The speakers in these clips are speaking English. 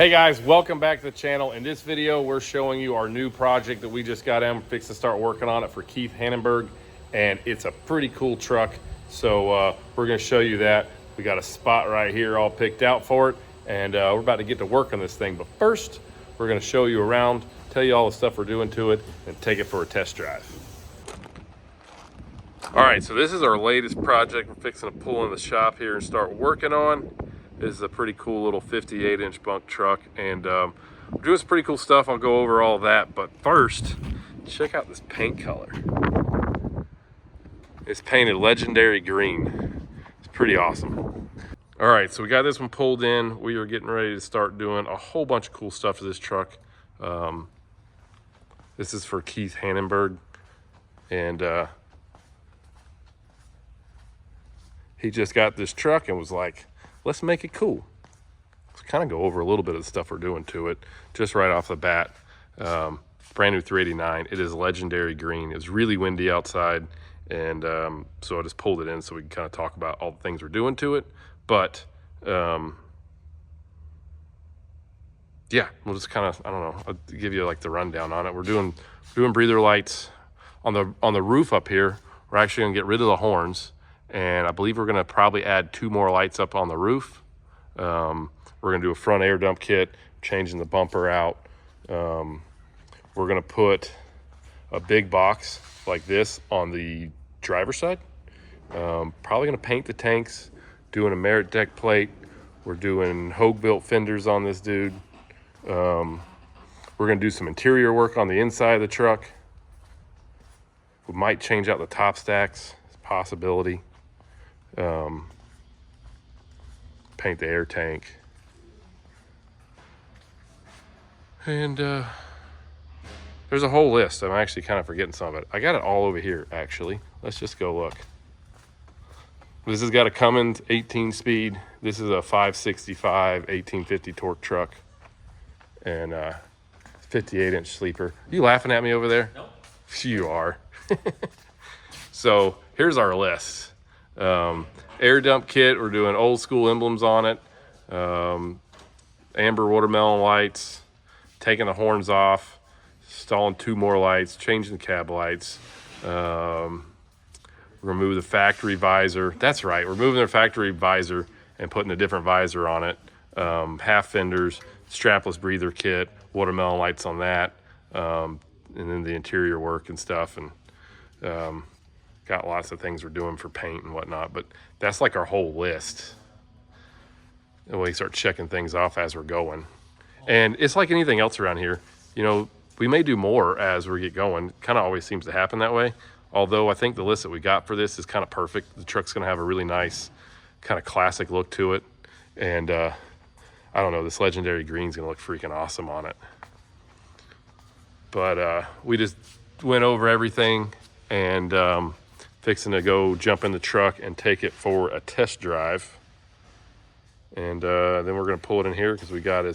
Hey guys, welcome back to the channel. In this video, we're showing you our new project that we just got in. We're fixing to start working on it for Keith Hannenberg, and it's a pretty cool truck. So we're gonna show you that. We got a spot right here all picked out for it, and we're about to get to work on this thing. But first, we're gonna show you around, tell you all the stuff we're doing to it, and take it for a test drive. All right, so this is our latest project we're fixing to pull in the shop here and start working on. This is a pretty cool little 58-inch bunk truck, and we're doing some pretty cool stuff. I'll go over all that, but first, check out this paint color. It's painted legendary green. It's pretty awesome. All right, so we got this one pulled in. We are getting ready to start doing a whole bunch of cool stuff to this truck. This is for Keith Hannenberg, and he just got this truck and was like, let's make it cool. Let's kind of go over a little bit of the stuff we're doing to it just right off the bat. Brand new 389. It is legendary green. It's really windy outside, and so I just pulled it in so we can kind of talk about all the things we're doing to it. But yeah, we'll just kind of, I don't know, I'll give you like the rundown on it. We're doing breather lights on the roof up here. We're actually gonna get rid of the horns, and I believe we're gonna probably add 2 more lights up on the roof. We're gonna do a front air dump kit, changing the bumper out. We're gonna put a big box like this on the driver's side. Probably gonna paint the tanks, doing a merit deck plate. We're doing Hogue-built fenders on this dude. We're gonna do some interior work on the inside of the truck. We might change out the top stacks, it's a possibility. Paint the air tank, and there's a whole list. I'm actually kind of forgetting some of it. I got it all over here actually. Let's just go look. This has got a Cummins 18-speed. This is a 565 1850 torque truck, and 58-inch sleeper. Are you laughing at me over there? Nope. You are. So here's our list. Air dump kit, we're doing old school emblems on it. Amber watermelon lights, taking the horns off, installing 2 more lights, changing the cab lights. Remove the factory visor. That's right, we're moving the factory visor and putting a different visor on it. Half fenders, strapless breather kit, watermelon lights on that, and then the interior work and stuff, and got lots of things we're doing for paint and whatnot, but that's like our whole list. And we start checking things off as we're going. And it's like anything else around here. You know, we may do more as we get going. Kind of always seems to happen that way. Although I think the list that we got for this is kind of perfect. The truck's gonna have a really nice kind of classic look to it. And I don't know, this legendary green's gonna look freaking awesome on it. But we just went over everything, and fixing to go jump in the truck and take it for a test drive. And then we're gonna pull it in here because we got a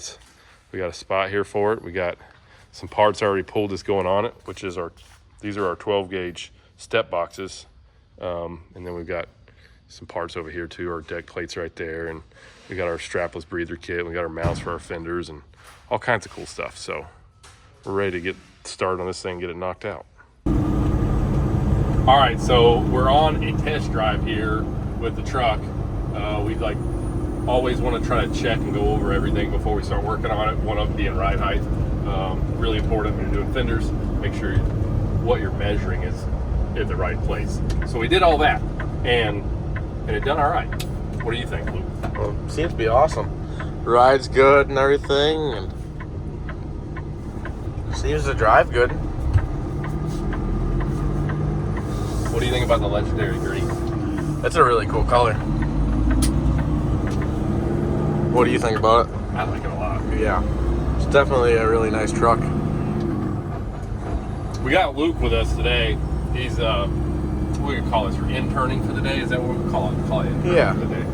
spot here for it. We got some parts already pulled that's going on it, which is these are our 12 gauge step boxes. And then we've got some parts over here too, our deck plates right there. And we got our strapless breather kit. We got our mounts for our fenders and all kinds of cool stuff. So we're ready to get started on this thing, get it knocked out. All right, so we're on a test drive here with the truck. We like always want to try to check and go over everything before we start working on it. One of them being ride height. Really important when you're doing fenders. Make sure what you're measuring is in the right place. So we did all that, and it done all right. What do you think, Luke? Well, it seems to be awesome. Ride's good and everything, and seems to drive good. What do you think about the legendary green? That's a really cool color. What do you think about it? I like it a lot. Yeah, it's definitely a really nice truck. We got Luke with us today. He's what we call this, for interning for the day. Is that what we call it? Call it interning for the day.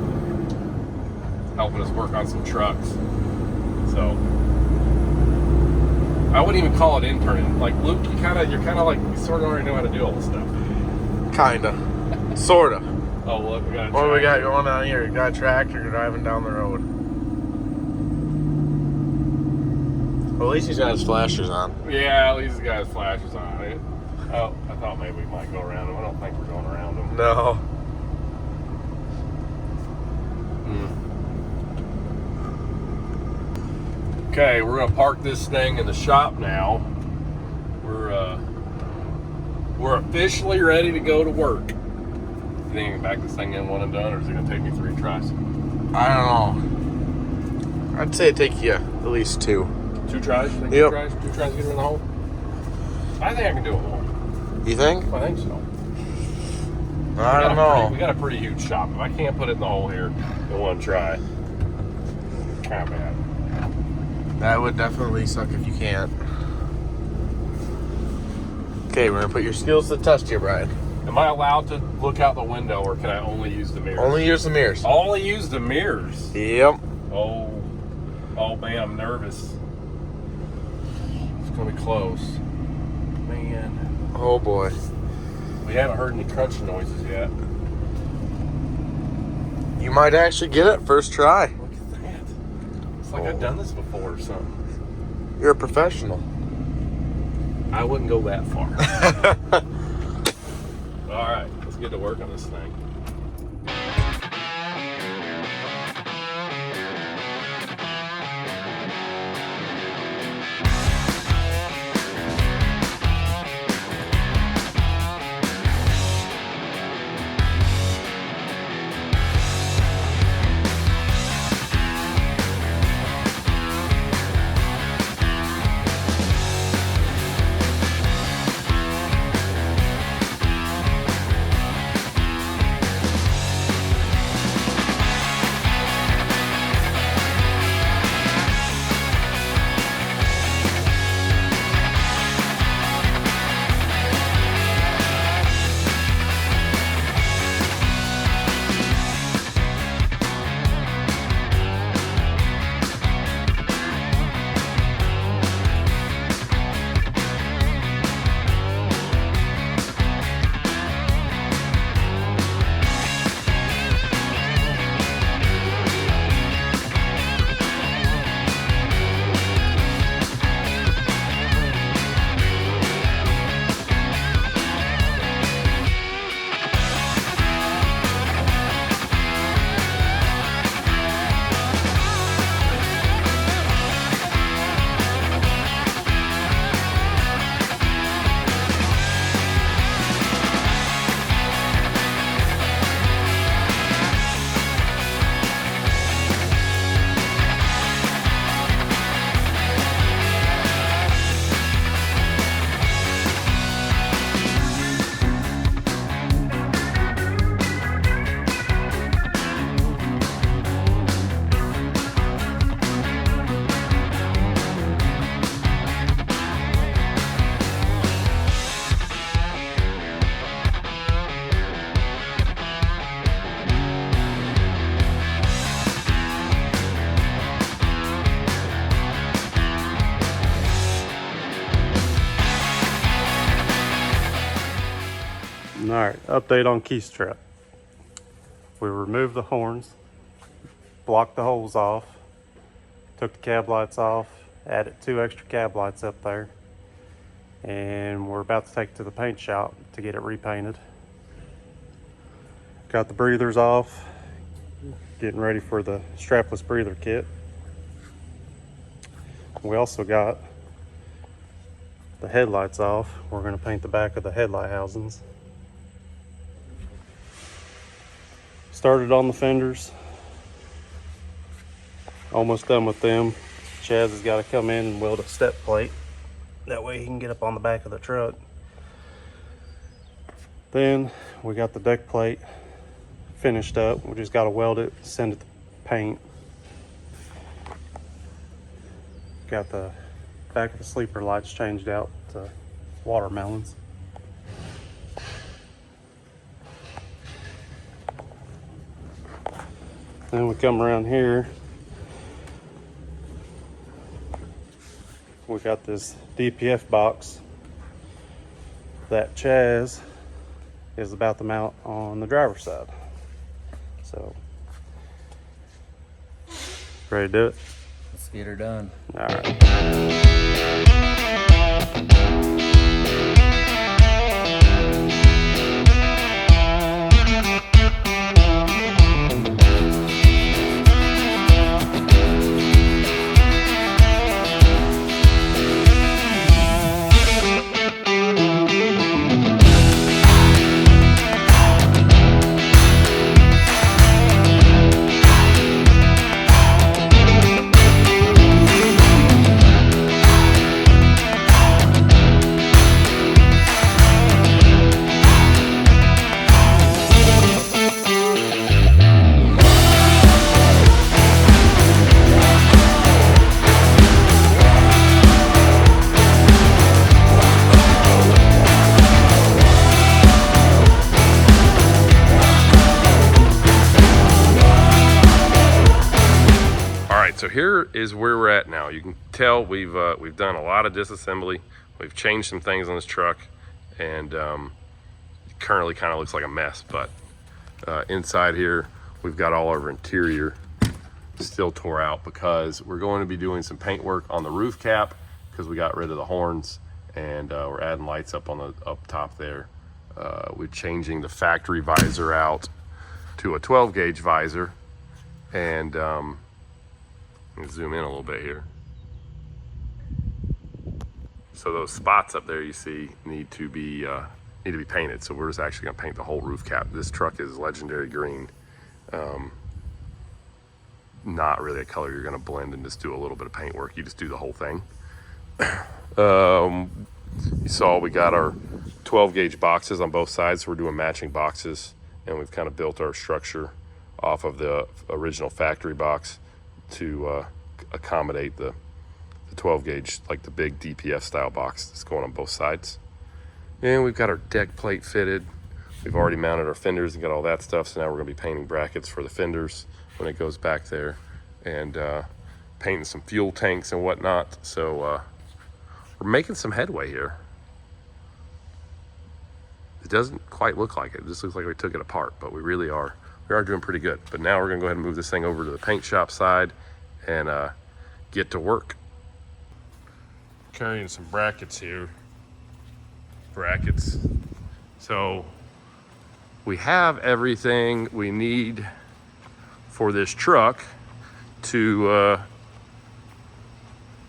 Helping us work on some trucks. So I wouldn't even call it interning. Like Luke, you're kind of like, you sort of already know how to do all this stuff. Kinda, sorta. Oh look, we got. What do we got going on here? We got a tractor driving down the road. Well, at least he's got his flashers on. Yeah, at least he's got his flashes on it. Oh, I thought maybe we might go around him. I don't think we're going around him. No. Okay, we're gonna park this thing in the shop now. We're officially ready to go to work. You think I can back this thing in one and done, or is it gonna take me 3 tries? I don't know. I'd say it'd take you at least 2. 2 tries? You think Yep. 2 tries? 2 tries to get it in the hole? I think I can do it one. You think? I think so. I don't know. We got a pretty huge shop. If I can't put it in the hole here in one try, kind of bad. That would definitely suck if you can't. Okay, we're gonna put your skills to the test here, Brian. Am I allowed to look out the window, or can I only use the mirrors? Only use the mirrors. Only use the mirrors. Yep. Oh man, I'm nervous. It's gonna be close. Man. Oh boy. We haven't heard any crunching noises yet. You might actually get it first try. Look at that. It's like I've done this before or something. You're a professional. I wouldn't go that far. All right, let's get to work on this thing. All right, update on key strap. We removed the horns, blocked the holes off, took the cab lights off, added 2 extra cab lights up there, and we're about to take it to the paint shop to get it repainted. Got the breathers off, getting ready for the strapless breather kit. We also got the headlights off. We're going to paint the back of the headlight housings. Started on the fenders, almost done with them. Chaz has got to come in and weld a step plate. That way he can get up on the back of the truck. Then we got the deck plate finished up. We just got to weld it, send it to paint. Got the back of the sleeper lights changed out to watermelons. Then we come around here, we got this DPF box that Chaz is about to mount on the driver's side. So, ready to do it? Let's get her done. All right. here is where we're at now. You can tell we've done a lot of disassembly. We've changed some things on this truck, and it currently kind of looks like a mess. But inside here, we've got all our interior still tore out because we're going to be doing some paint work on the roof cap because we got rid of the horns, and we're adding lights up on the up top there. We're changing the factory visor out to a 12 gauge visor, and let me zoom in a little bit here. So those spots up there you see need to be painted. So we're just actually gonna paint the whole roof cap. This truck is legendary green. Not really a color you're gonna blend and just do a little bit of paint work. You just do the whole thing. You saw we got our 12 gauge boxes on both sides, so we're doing matching boxes, and we've kind of built our structure off of the original factory box to accommodate the 12 gauge, like the big DPF style box that's going on both sides. And we've got our deck plate fitted. We've already mounted our fenders and got all that stuff, so now we're gonna be painting brackets for the fenders when it goes back there, and painting some fuel tanks and whatnot. So we're making some headway here. It doesn't quite look like it. It just looks like we took it apart, but we really are. We are doing pretty good. But now we're gonna go ahead and move this thing over to the paint shop side and get to work. Carrying some brackets here. Brackets. So we have everything we need for this truck to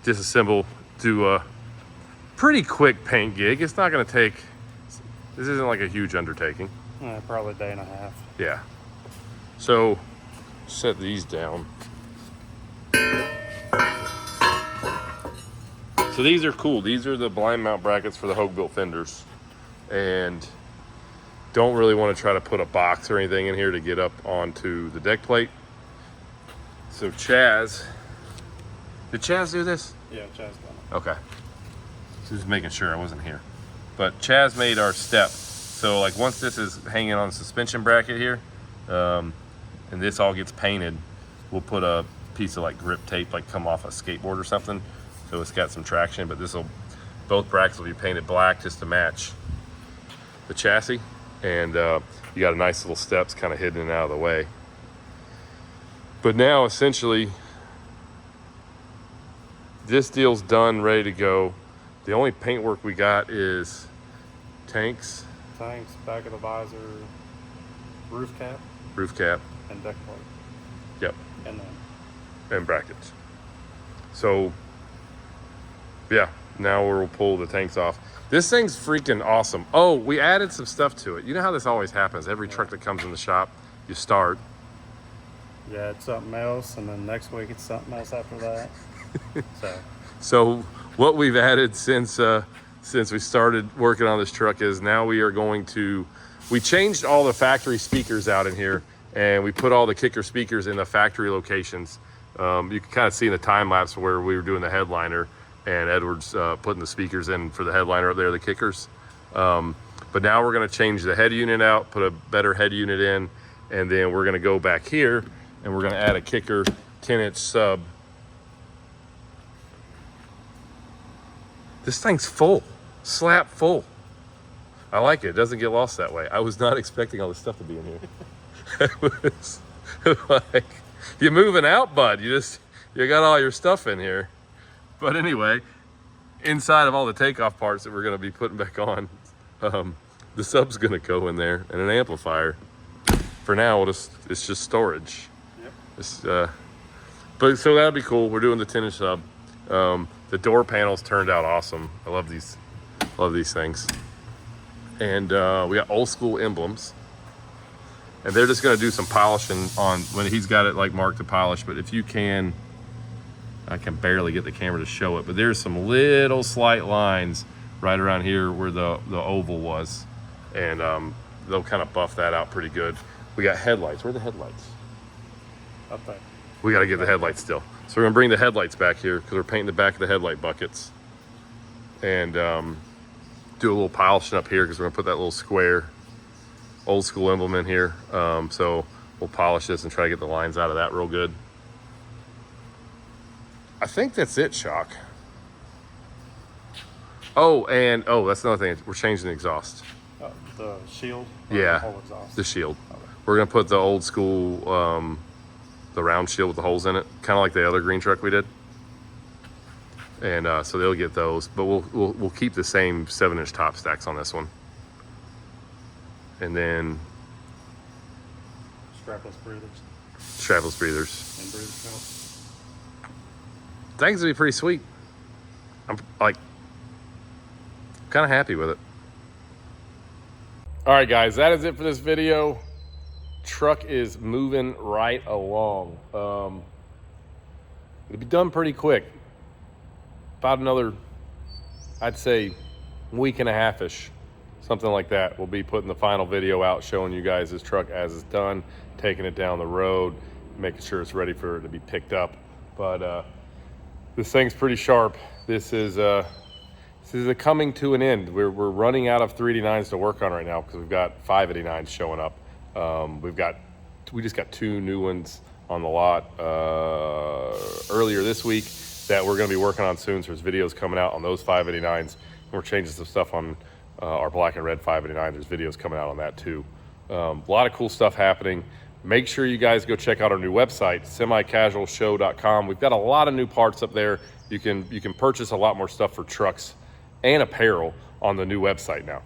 disassemble, do a pretty quick paint gig. It's not gonna take, this isn't like a huge undertaking. Probably a day and a half. Yeah. So set these down. So these are cool. These are the blind mount brackets for the Hogue-built fenders, and don't really want to try to put a box or anything in here to get up onto the deck plate. So Chaz, did Chaz do this? Yeah, Chaz done it. Okay. Just making sure I wasn't here. But Chaz made our step. So like once this is hanging on the suspension bracket here, and this all gets painted, we'll put a piece of like grip tape like come off a skateboard or something, so it's got some traction. But both brackets will be painted black just to match the chassis, and you got a nice little steps kind of hidden and out of the way. But now essentially this deal's done, ready to go. The only paint work we got is tanks, Back of the visor, roof cap, and deck plate. Yep. And brackets. So yeah, now we'll pull the tanks off. This thing's freaking awesome. Oh, we added some stuff to it. You know how this always happens. Every truck that comes in the shop, you start. Yeah, it's something else, and then next week it's something else after that. So what we've added since we started working on this truck is now we changed all the factory speakers out in here, and we put all the kicker speakers in the factory locations. You can kind of see in the time lapse where we were doing the headliner, and Edward's putting the speakers in for the headliner up there, the kickers. But now we're gonna change the head unit out, put a better head unit in, and then we're gonna go back here and we're gonna add a kicker 10-inch sub. This thing's full, slap full. I like it. It doesn't get lost that way. I was not expecting all this stuff to be in here. It was like, you're moving out, bud. You got all your stuff in here. But anyway, inside of all the takeoff parts that we're gonna be putting back on, the sub's gonna go in there, and an amplifier. For now, it's just storage. Yep. But so that'll be cool. We're doing the 10-inch sub. The door panels turned out awesome. I love these things. And we got old school emblems, and they're just gonna do some polishing on when he's got it like marked to polish. But if you can, I can barely get the camera to show it, but there's some little slight lines right around here where the oval was, and they'll kind of buff that out pretty good. We got headlights. Where are the headlights? Up there. We got to get the headlights still. So we're gonna bring the headlights back here because we're painting the back of the headlight buckets, and do a little polishing up here because we're gonna put that little square old school emblem in here. So we'll polish this and try to get the lines out of that real good. I think that's it, Shock. Oh, and that's another thing. We're changing the exhaust. The shield? Or Yeah, the whole exhaust? the shield. Okay. We're gonna put the old school, the round shield with the holes in it, kind of like the other green truck we did. And so they'll get those, but we'll keep the same 7-inch top stacks on this one. And then Strapless breathers strapless breathers. and breather belts. I think it's gonna be pretty sweet. I'm like kind of happy with it. All right, guys, that is it for this video. Truck is moving right along. It'll be done pretty quick. About another, I'd say, week and a half-ish, something like that. We'll be putting the final video out showing you guys this truck as it's done, taking it down the road, making sure it's ready for it to be picked up. But this thing's pretty sharp. This is coming to an end. We're running out of 389s to work on right now because we've got 589s showing up. We just got 2 new ones on the lot earlier this week that we're going to be working on soon. So there's videos coming out on those 589s. And we're changing some stuff on our black and red 589. There's videos coming out on that too. A lot of cool stuff happening. Make sure you guys go check out our new website, semicasualshow.com. We've got a lot of new parts up there. You can purchase a lot more stuff for trucks and apparel on the new website now.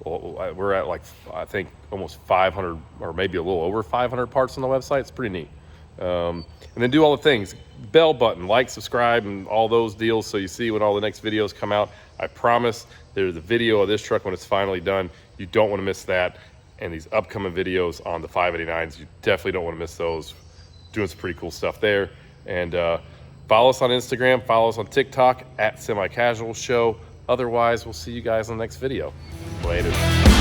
We're at like, I think almost 500 or maybe a little over 500 parts on the website. It's pretty neat. And then do all the things, bell button, like, subscribe, and all those deals so you see when all the next videos come out. I promise there's a video of this truck when it's finally done. You don't want to miss that. And these upcoming videos on the 589s, you definitely don't want to miss those. Doing some pretty cool stuff there. And follow us on Instagram, follow us on TikTok at Semi Casual Show. Otherwise, we'll see you guys in the next video. Later.